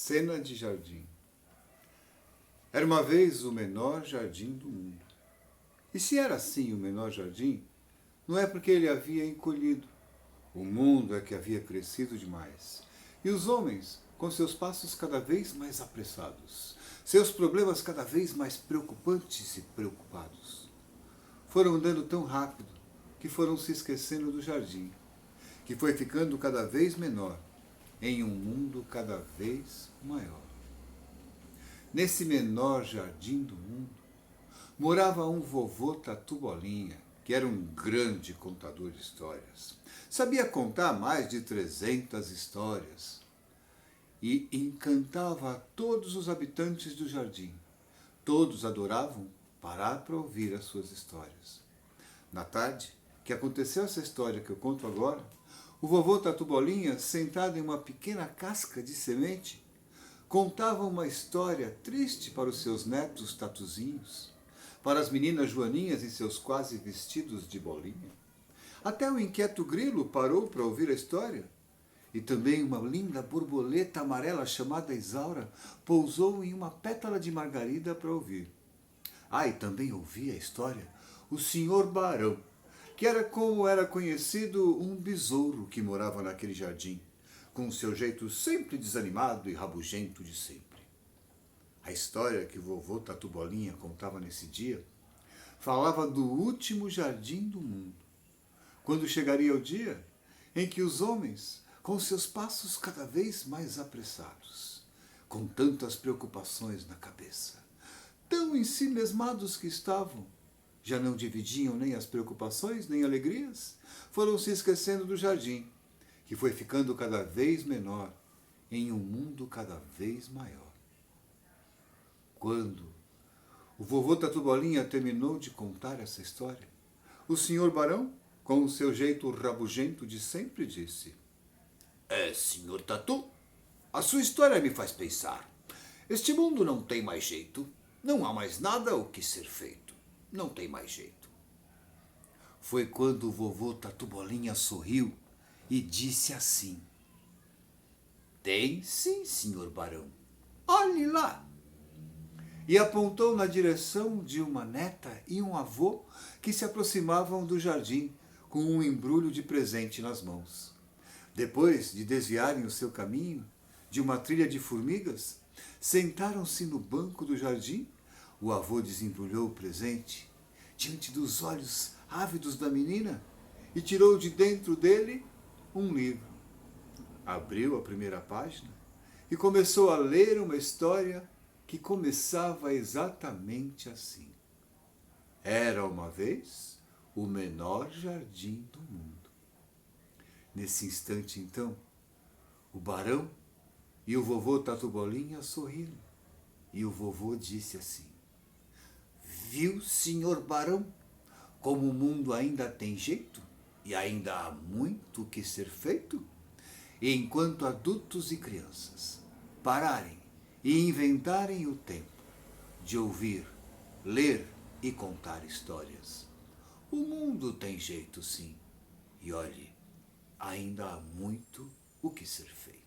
Cena de jardim. Era uma vez o menor jardim do mundo. E se era assim o menor jardim, não é porque ele havia encolhido. O mundo é que havia crescido demais. E os homens, com seus passos cada vez mais apressados, seus problemas cada vez mais preocupantes e preocupados, foram andando tão rápido que foram se esquecendo do jardim, que foi ficando cada vez menor, em um mundo cada vez maior. Nesse menor jardim do mundo, morava um vovô Tatu Bolinha, que era um grande contador de histórias. Sabia contar mais de 300 histórias e encantava a todos os habitantes do jardim. Todos adoravam parar para ouvir as suas histórias. Na tarde, que aconteceu essa história que eu conto agora, o vovô Tatu Bolinha, sentado em uma pequena casca de semente, contava uma história triste para os seus netos tatuzinhos, para as meninas joaninhas em seus quase vestidos de bolinha. Até o inquieto grilo parou para ouvir a história, e também uma linda borboleta amarela chamada Isaura pousou em uma pétala de margarida para ouvir. Ah, e também ouvia a história o senhor Barão, que era como era conhecido um besouro que morava naquele jardim, com seu jeito sempre desanimado e rabugento de sempre. A história que o vovô Tatu Bolinha contava nesse dia falava do último jardim do mundo, quando chegaria o dia em que os homens, com seus passos cada vez mais apressados, com tantas preocupações na cabeça, tão ensimesmados que estavam, já não dividiam nem as preocupações nem alegrias, foram se esquecendo do jardim, que foi ficando cada vez menor, em um mundo cada vez maior. Quando o vovô Tatu Bolinha terminou de contar essa história, o senhor Barão, com o seu jeito rabugento de sempre, disse: senhor Tatu, a sua história me faz pensar. Este mundo não tem mais jeito. Não há mais nada o que ser feito. Não tem mais jeito. Foi quando o vovô Tatu Bolinha sorriu e disse assim: tem sim, senhor Barão. Olhe lá. E apontou na direção de uma neta e um avô que se aproximavam do jardim com um embrulho de presente nas mãos. Depois de desviarem o seu caminho de uma trilha de formigas, sentaram-se no banco do jardim. O avô desembrulhou o presente diante dos olhos ávidos da menina e tirou de dentro dele um livro. Abriu a primeira página e começou a ler uma história que começava exatamente assim. Era uma vez o menor jardim do mundo. Nesse instante, então, o barão e o vovô Tatu Bolinha sorriram. E o vovô disse assim: viu, senhor barão, como o mundo ainda tem jeito e ainda há muito o que ser feito? E enquanto adultos e crianças pararem e inventarem o tempo de ouvir, ler e contar histórias, o mundo tem jeito sim. E olhe, ainda há muito o que ser feito.